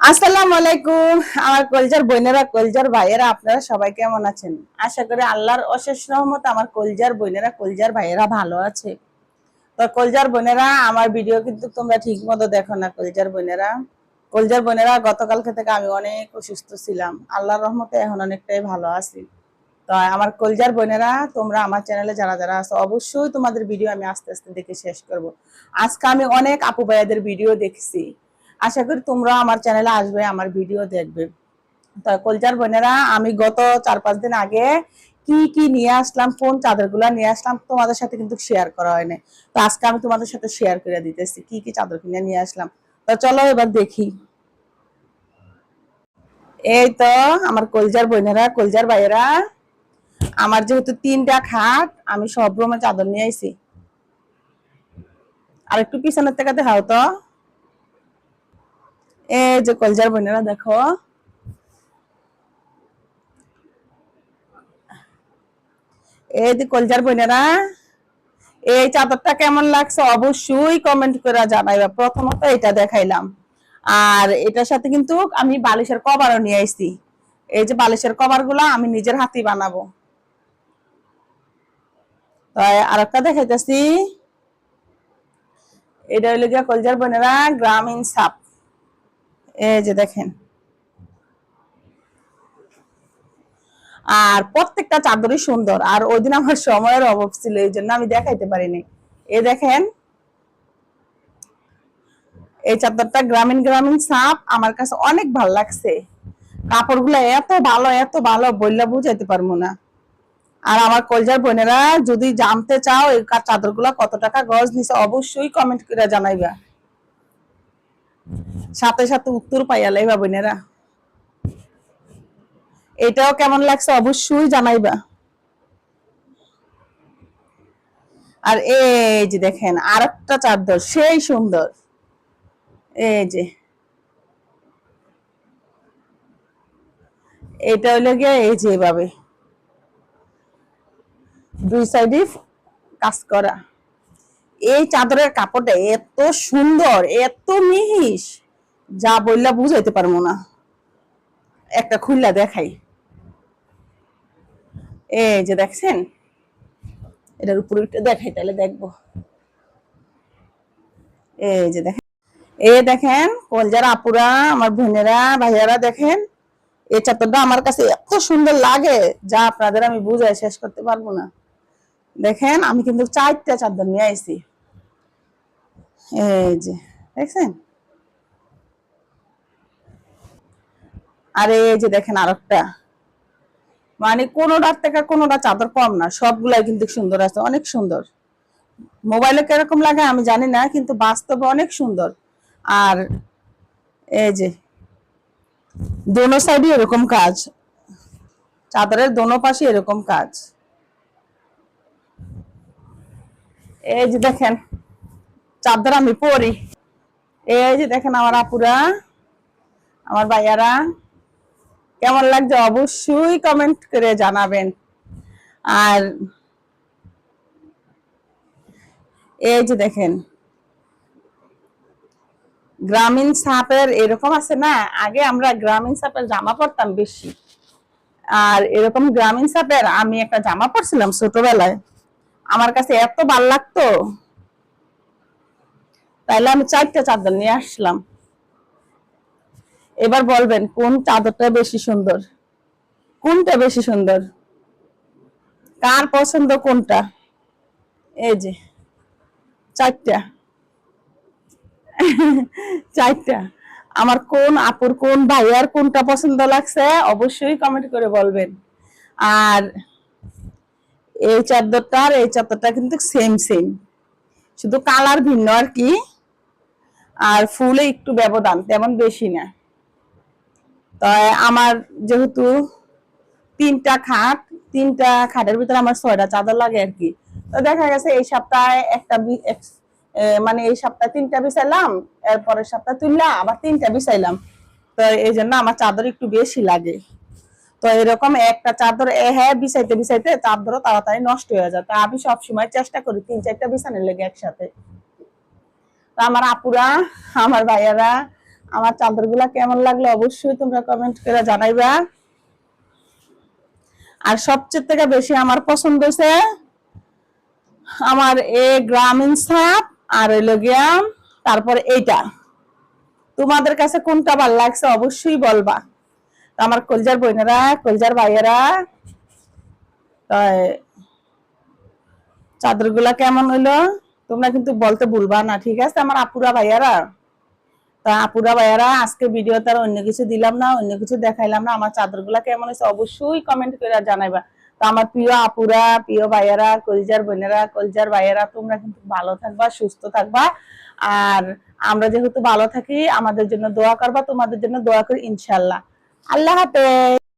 আসসালামু আলাইকুম আমার কলজার বোনেরা, কলজার ভাইয়েরা, আপনারা সবাই কেমন আছেন? আশা করি আল্লাহর অশেষ রহমত আমার কলজার বোনেরা, কলজার ভাইয়েরা ভালো আছে। তো কলজার বোনেরা, আমার ভিডিও কিন্তু তোমরা ঠিক মতো দেখো না। কলজার বোনেরা গতকালকে থেকে আমি অনেক অসুস্থ ছিলাম। আল্লাহর রহমতে এখন অনেকটাই ভালো আছি। তো আমার কলজার বোনেরা, তোমরা আমার চ্যানেলে যারা যারা আছো, অবশ্যই তোমাদের ভিডিও আমি আস্তে আস্তে দেখে শেষ করব। আজকে আমি অনেক আপু ভাইয়াদের ভিডিও দেখছি, আশা করি তোমরা আমার চ্যানেলে আসবে, আমার ভিডিও দেখবে। তো কলজার বোনেরা, আমি গত 4-5 দিন আগে কি কি নিয়ে আসলাম, কোন চাদরগুলা নিয়ে আসলাম, তোমাদের সাথে কিন্তু শেয়ার করা হয়নি। তো আজকে আমি তোমাদের সাথে শেয়ার করে দিতেছি কি কি চাদর কিনে নিয়ে আসলাম। তো চলো এবার দেখি। এই তো আমার কলজার বোনেরা, কলজার ভাইয়েরা, আমার যেহেতু 3টা খাট, আমি সব রুমে চাদর নিয়ে আইছি। আর একটু পিছনের থেকে দেখাও তো। এই যে কলজার বোনেরা দেখো, এই যে কলজার বোনেরা, এই চাদরটা কেমন লাগছে অবশ্যই কমেন্ট করে জানাইবা। প্রথমত এটা দেখাইলাম, আর এটার সাথে কিন্তু আমি বালিশের কভারও নিয়ে আইছি। এই যে বালিশের কভার গুলা আমি নিজের হাতেই বানাবো। তাই আর একটা দেখাইতেছি, এটা হইলো গিয়া কলজার বোনেরা গ্রামীণ সাপ। এই যে দেখেন, আর প্রত্যেকটা চাদরই সুন্দর। আর ওই দিন আমার সময়ের অভাব ছিল, এই জন্য আমি দেখাইতে পারিনি। এই দেখেন, এই চাদরটা গ্রামীণ গ্রামীণ সাপ, আমার কাছে অনেক ভালো লাগছে। কাপড়গুলো এত ভালো, এত ভালো, বললে বুঝাইতে পারবো না। আর আমার কলজার বোনেরা, যদি জানতে চাও এই চাদরগুলো কত টাকা গজ নিছে, অবশ্যই কমেন্ট করে জানাইবা, সাথে সাথে উত্তর পাইয়া লাইবা বোনেরা। এটাও কেমন লাগছে অবশ্যই জানাইবা। আর এই যে দেখেন আরেকটা চাদর, সেই সুন্দর। এই যে এটা হইলো গিয়ে এই যে এভাবে দুই সাইডে কাজ করা। এই চাদরের কাপড়টা এত সুন্দর, এত মিহিস, যা বললা বুঝাইতে পারবো না। একটা খুললা দেখাই। এই যে দেখছেন, এটার উপরে দেখাই তাহলে দেখবো। এই যে দেখেন, এই দেখেন কলজার আপুরা, আমার বোনেরা, ভাইয়ারা, দেখেন এই চাদরটা আমার কাছে এত সুন্দর লাগে, যা আপনাদের আমি বুঝাই শেষ করতে পারবো না। দেখেন আমি কিন্তু 4টা চাদর নিয়ে আইছি। এই যে দেখছেন, আর এই যে দেখেন আরেকটা, মানে কোনোটার থেকে কোনোটা চাদর কম না, সবগুলাই কিন্তু সুন্দর আছে, অনেক সুন্দর। মোবাইলে কিরকম লাগে আমি জানি না, কিন্তু বাস্তবে অনেক সুন্দর। আর এই যে দোনো সাইডে এরকম কাজ, চাদরের দোনো পাশে এরকম কাজ। এই যে দেখেন চাদর আমি পরি। এই যে দেখেন আমার আপুরা, আমার ভাইয়ারা, কেমন লাগছে অবশ্যই কমেন্ট করে জানাবেন। আর এই যে দেখেন গ্রামীণ সাপের এরকম আছে না, আগে আমরা গ্রামীণ সাপের জামা পরতাম বেশি। আর এরকম গ্রামীণ সাপের আমি একটা জামা পরছিলাম ছোটবেলায়, আমার কাছে এত ভাল লাগতো, তাইলে আমি 4টা চাদর নিয়ে আসলাম। এবার বলবেন কোন চাদরটা বেশি সুন্দর, কোনটা বেশি সুন্দর, কার পছন্দ কোনটা। এই যে 4টা, 4টা। আমার কোন আপুর, কোন ভাইয়ার কোনটা পছন্দ লাগছে অবশ্যই কমেন্ট করে বলবেন। আর এই চাদরটা আর এই চাদরটা কিন্তু সেম সেম, শুধু কালার ভিন্ন আর কি। আর ফুলে একটু ব্যবধান, তেমন বেশি না। তাই আমার যেহেতু 3টা খাট, 3টা খাটের ভিতরে আমার 6টা চাদর লাগে আর কি। তো দেখা গেছে এই সপ্তাহে একটা মানে এই সপ্তাহে 3টা বিছাইলাম, এরপরের সপ্তাহে তুললা আবার 3টা বিছাইলাম। তো এই জন্য আমার চাদর একটু বেশি লাগে। তো এরকম একটা চাদর হ্যাঁ বিছাইতে বিছাইতে চাদরও তাড়াতাড়ি নষ্ট হয়ে যায়। তা আমি সবসময় চেষ্টা করি 3-4টা বিছানোর লেগে একসাথে। তো আমার আপুরা, আমার ভাইয়ারা, আমার চাদরগুলা কেমন লাগলো অবশ্যই তোমরা কমেন্ট করে জানাইবা। আর সবচেয়ে থেকে বেশি আমার পছন্দ হয়েছে আমার এই গ্রামীণ ছাপ আর হইলো গিয়া তারপর এইটা। তোমাদের কাছে কোনটা ভালো লাগছে অবশ্যই বলবা। তো আমার কলজার বোনেরা, কলজার ভাইয়েরা, চাদরগুলা কেমন হইলো তোমরা কিন্তু বলতে ভুলবা না, ঠিক আছে আমার আপুরা ভাইয়ারা। তা আপুরা ভাইয়ারা, আজকে ভিডিওতে আর অন্য কিছু দিলাম না, অন্য কিছু দেখাইলাম না। আমার চাদরগুলা কেমন হয়েছে অবশ্যই কমেন্ট করে জানাইবা। তো আমার প্রিয় আপুরা, প্রিয় ভাইয়ারা, কলজার বোনেরা, কলজার ভাইয়ারা, তোমরা কিন্তু ভালো থাকবা, সুস্থ থাকবা। আর আমরা যেহেতু ভালো থাকি, আমাদের জন্য দোয়া করবা, তোমাদের জন্য দোয়া করি ইনশাআল্লাহ। আল্লাহ হাফেজ।